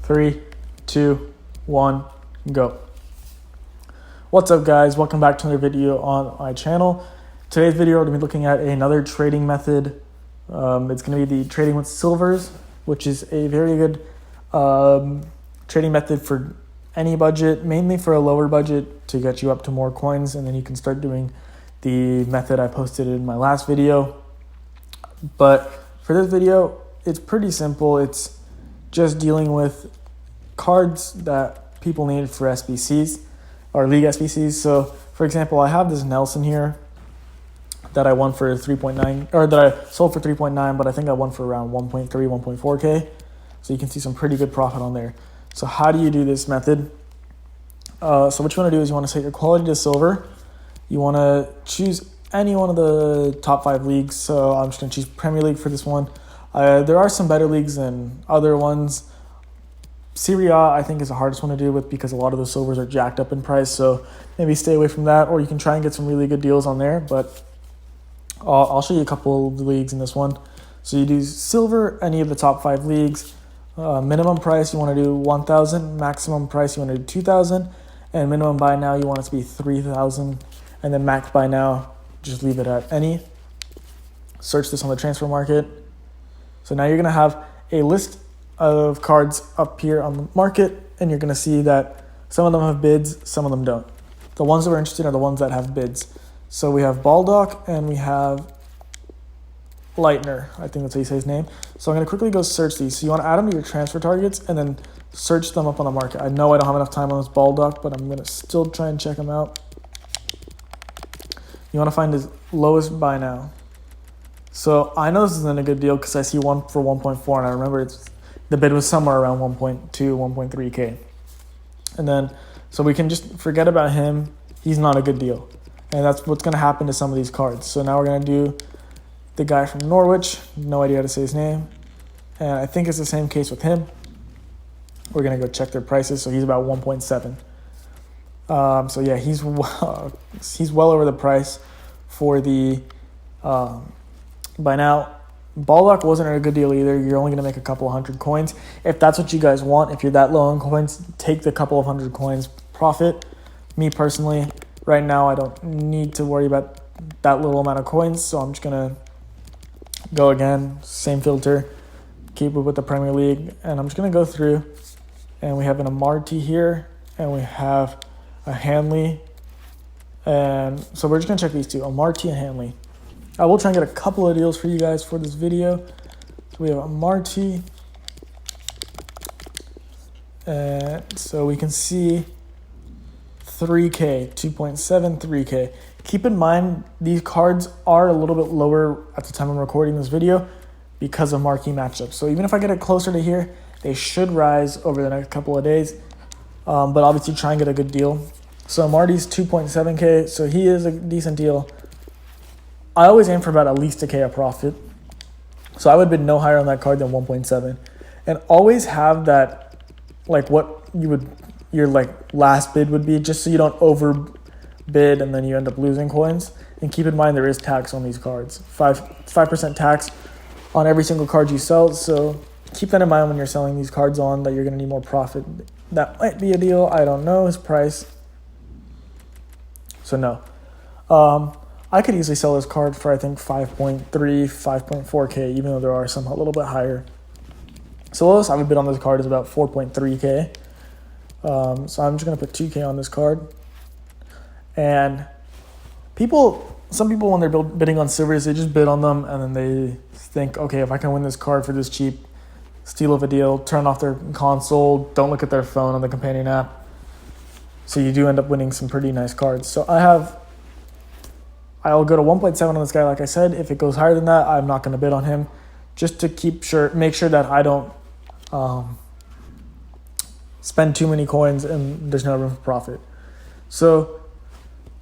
3, 2, 1, go. What's up, guys? Welcome back to another video on my channel. Today's video, we're going to be looking at another trading method. It's going to be the trading with silvers, which is a very good trading method for any budget, mainly for a lower budget to get you up to more coins, and then you can start doing the method I posted in my last video. But for this video, it's pretty simple. It's just dealing with cards that people need for SBCs or league SBCs. So for example, I have this Nelson here that I won for 3.9, or that I sold for 3.9, but I think I won for around 1.3, 1.4K. So you can see some pretty good profit on there. So how do you do this method? So what you want to do is you want to set your quality to silver. You want to choose any one of the top 5 leagues. So I'm just going to choose Premier League for this one. There are some better leagues than other ones. Serie A, I think, is the hardest one to do with because a lot of the silvers are jacked up in price. So maybe stay away from that, or you can try and get some really good deals on there. But I'll show you a couple of the leagues in this one. So you do silver, any of the top 5 leagues. Minimum price, you want to do 1,000. Maximum price, you want to do 2,000. And minimum buy now, you want it to be 3,000. And then max buy now, just leave it at any. Search this on the transfer market. So now you're going to have a list of cards up here on the market, and you're going to see that some of them have bids, some of them don't. The ones that we're interested in are the ones that have bids. So we have Baldock and we have Leitner. I think that's how you say his name. So I'm going to quickly go search these. So you want to add them to your transfer targets and then search them up on the market. I know I don't have enough time on this Baldock, but I'm going to still try and check them out. You want to find his lowest buy now. So I know this isn't a good deal because I see one for 1.4, and I remember the bid was somewhere around 1.2, 1.3K. And then, so we can just forget about him. He's not a good deal. And that's what's going to happen to some of these cards. So now we're going to do the guy from Norwich. No idea how to say his name. And I think it's the same case with him. We're going to go check their prices. So he's about 1.7. So yeah, he's well over the price for the by now. Baldock wasn't a good deal either. You're only going to make a couple hundred coins. If that's what you guys want, if you're that low on coins, take the couple of hundred coins profit. Me personally, right now, I don't need to worry about that little amount of coins, so I'm just going to go again, same filter, keep it with the Premier League, and I'm just going to go through, and we have an Amarty here, and we have a Hanley, and so we're just going to check these two, Amarty and Hanley. I will try and get a couple of deals for you guys for this video. So we have Amarty, and so we can see 3K, 2.7, 3K. Keep in mind, these cards are a little bit lower at the time I'm recording this video because of marquee matchups. So even if I get it closer to here, they should rise over the next couple of days. But obviously try and get a good deal. So Amarty's 2.7K, so he is a decent deal. I always aim for about at least a K of profit. So I would bid no higher on that card than 1.7. And always have that, like what your like last bid would be, just so you don't overbid and then you end up losing coins. And keep in mind there is tax on these cards. 5% tax on every single card you sell. So keep that in mind when you're selling these cards on, that you're going to need more profit. That might be a deal. I don't know his price. So no. I could easily sell this card for, I think, 5.3, 5.4K, even though there are some a little bit higher. So lowest I would bid on this card is about 4.3K. So I'm just going to put 2K on this card. And some people when they're bidding on silvers, they just bid on them and then they think, okay, if I can win this card for this cheap, steal of a deal, turn off their console, don't look at their phone on the companion app. So you do end up winning some pretty nice cards. So I'll go to 1.7 on this guy, like I said. If it goes higher than that, I'm not going to bid on him, just to make sure that I don't spend too many coins and there's no room for profit. So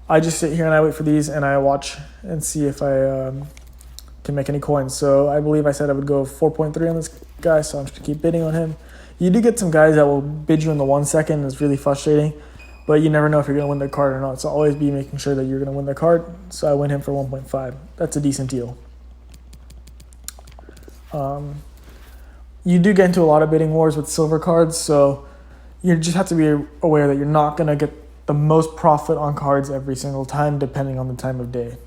I just sit here and I wait for these and I watch and see if I can make any coins. So I believe I said I would go 4.3 on this guy, so I'm just going to keep bidding on him. You do get some guys that will bid you in the 1 second. It's really frustrating. But you never know if you're going to win the card or not. So always be making sure that you're going to win the card. So I win him for 1.5. That's a decent deal. you do get into a lot of bidding wars with silver cards, so you just have to be aware that you're not going to get the most profit on cards every single time, depending on the time of day.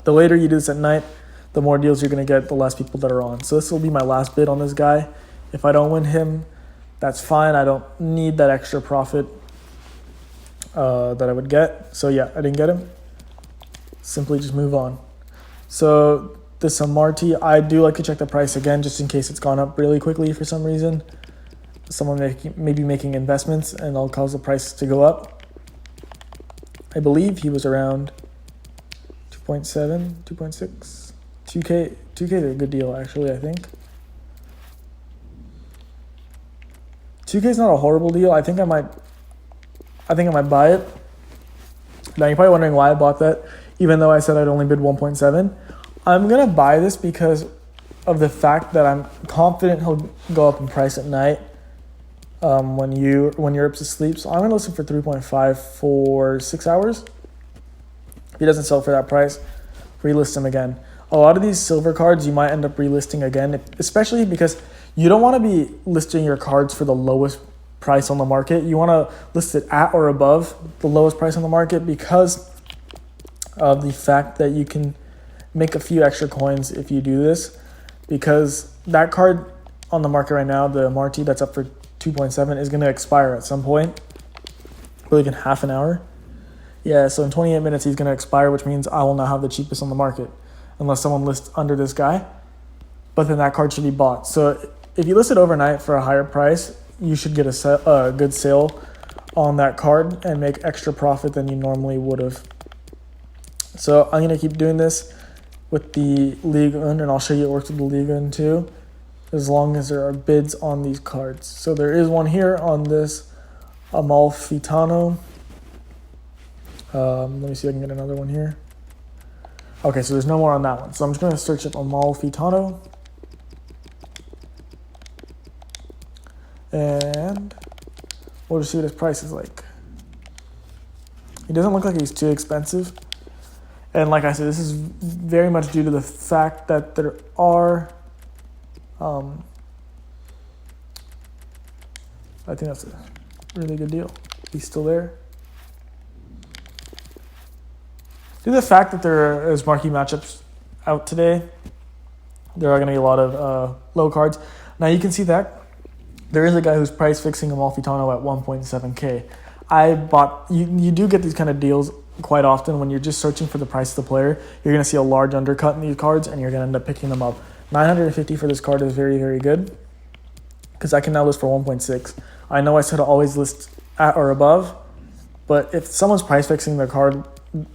The later you do this at night, the more deals you're going to get, the less people that are on. So this will be my last bid on this guy. If I don't win him, that's fine. I don't need that extra profit that I would get. So yeah, I didn't get him. Simply just move on. So this Marty, I do like to check the price again just in case it's gone up really quickly for some reason. Someone may be making investments and I'll cause the price to go up. I believe he was around 2.7, 2.6, 2K. 2K is a good deal actually, I think. 2K is not a horrible deal. I think I might buy it. Now you're probably wondering why I bought that, even though I said I'd only bid 1.7. I'm gonna buy this because of the fact that I'm confident he'll go up in price at night when you're up to sleep. So I'm gonna listen for 3.5 for 6 hours. If he doesn't sell for that price, relist him again. A lot of these silver cards you might end up relisting again, especially because you don't want to be listing your cards for the lowest price on the market. You want to list it at or above the lowest price on the market because of the fact that you can make a few extra coins if you do this, because that card on the market right now, the Marty that's up for 2.7, is going to expire at some point, like in half an hour. Yeah, so in 28 minutes he's going to expire, which means I will now have the cheapest on the market unless someone lists under this guy, but then that card should be bought. So if you list it overnight for a higher price, you should get a good sale on that card and make extra profit than you normally would have. So I'm going to keep doing this with the Ligue 1, and I'll show you it works with the Ligue 1 too, as long as there are bids on these cards. So there is one here on this Amalfitano. Let me see if I can get another one here. Okay, so there's no more on that one. So I'm just going to search up Amalfitano. And we'll just see what his price is like. He doesn't look like he's too expensive. And like I said, this is very much due to the fact that there are, I think that's a really good deal. He's still there. Due to the fact that there is marquee matchups out today, there are going to be a lot of low cards. Now you can see that there is a guy who's price fixing Amalfitano at 1.7K. You do get these kind of deals quite often when you're just searching for the price of the player. You're going to see a large undercut in these cards and you're going to end up picking them up. 950 for this card is very, very good because I can now list for 1.6. I know I said I'll always list at or above, but if someone's price fixing their card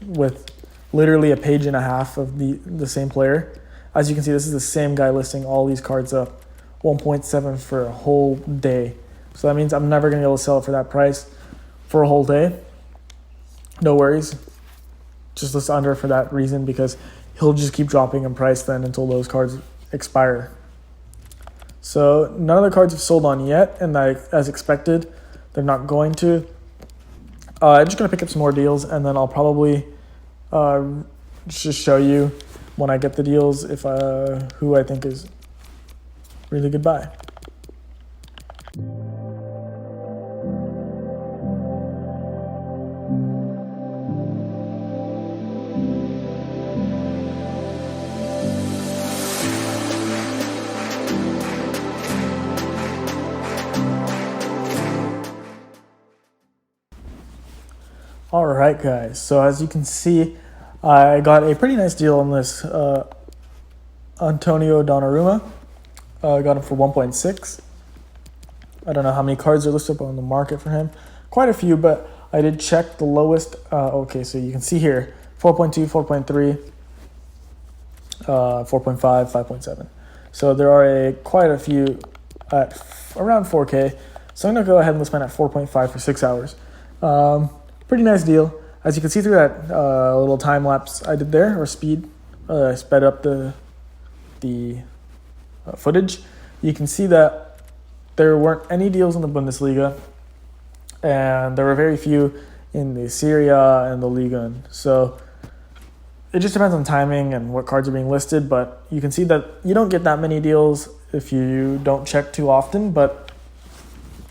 with literally a page and a half of the same player, as you can see, this is the same guy listing all these cards up 1.7 for a whole day. So that means I'm never going to be able to sell it for that price for a whole day. No worries. Just list under for that reason, because he'll just keep dropping in price then until those cards expire. So none of the cards have sold on yet, and as expected, they're not going to. I'm just going to pick up some more deals, and then I'll probably just show you when I get the deals if who I think is really good buy. All right, guys. So as you can see, I got a pretty nice deal on this Antonio Donnarumma. I got him for 1.6. I don't know how many cards are listed on the market for him. Quite a few, but I did check the lowest. Okay, so you can see here, 4.2, 4.3, 4.5, 5.7. So there are quite a few at around 4K. So I'm going to go ahead and list mine at 4.5 for 6 hours. Pretty nice deal. As you can see through that little time lapse I did there, or speed, I sped up the footage. You can see that there weren't any deals in the Bundesliga, and there were very few in the Serie A and the Liga. So it just depends on timing and what cards are being listed, but you can see that you don't get that many deals if you don't check too often, but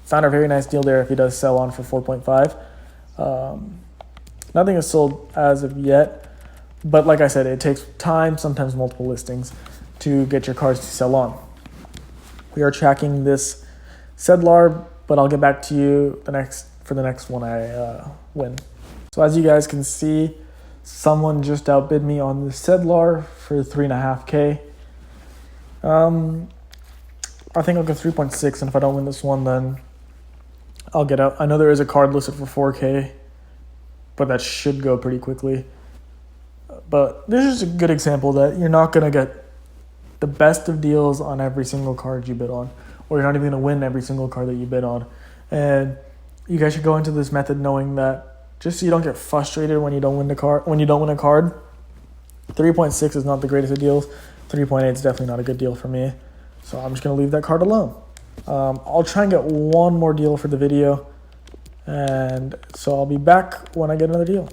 found a very nice deal there if he does sell on for 4.5. Nothing is sold as of yet, but like I said, it takes time, sometimes multiple listings, to get your cards to sell on. We are tracking this Sedlar, but I'll get back to you for the next one I win. So as you guys can see, someone just outbid me on the Sedlar for 3.5K. I think I'll go 3.6, and if I don't win this one, then I'll get out. I know there is a card listed for 4K, but that should go pretty quickly. But this is a good example that you're not going to get the best of deals on every single card you bid on, or you're not even going to win every single card that you bid on. And you guys should go into this method knowing that, just so you don't get frustrated when you don't win a card. 3.6 is not the greatest of deals. 3.8 is definitely not a good deal for me. So I'm just going to leave that card alone. I'll try and get one more deal for the video. And so I'll be back when I get another deal.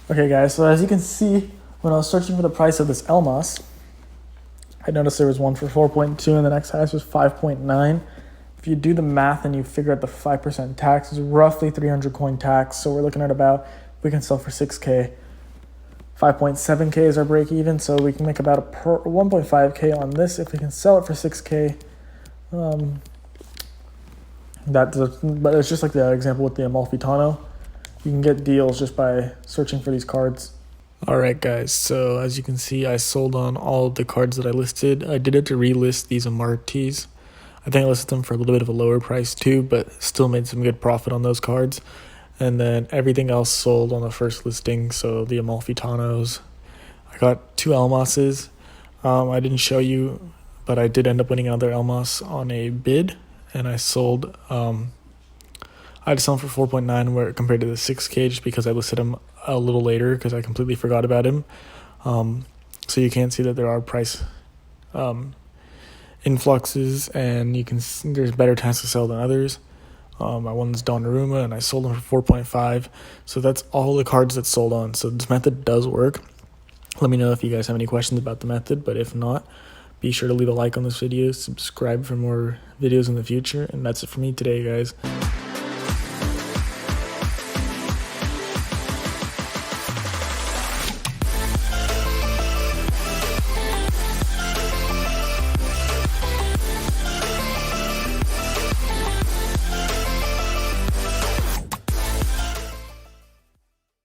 Okay guys, so as you can see, when I was searching for the price of this Elmas, I noticed there was one for 4.2 and the next highest was 5.9. If you do the math and you figure out the 5% tax, it's roughly 300 coin tax. So we're looking at about, we can sell for 6K. 5.7K is our break even, so we can make about 1.5K on this if we can sell it for 6K. But it's just like the example with the Amalfitano. You can get deals just by searching for these cards. Alright guys, so as you can see, I sold on all of the cards that I listed. I did it to relist these Amarties. I think I listed them for a little bit of a lower price too, but still made some good profit on those cards. And then everything else sold on the first listing, so the Amalfitanos. I got 2 Elmases. I didn't show you, but I did end up winning another Elmas on a bid, and I sold... I had to sell him for 4.9 compared to the 6K just because I listed him a little later because I completely forgot about him. So you can see that there are price influxes, and there's better times to sell than others. I won this Donnarumma and I sold him for 4.5. So that's all the cards that sold on. So this method does work. Let me know if you guys have any questions about the method, but if not, be sure to leave a like on this video, subscribe for more videos in the future, and that's it for me today, guys.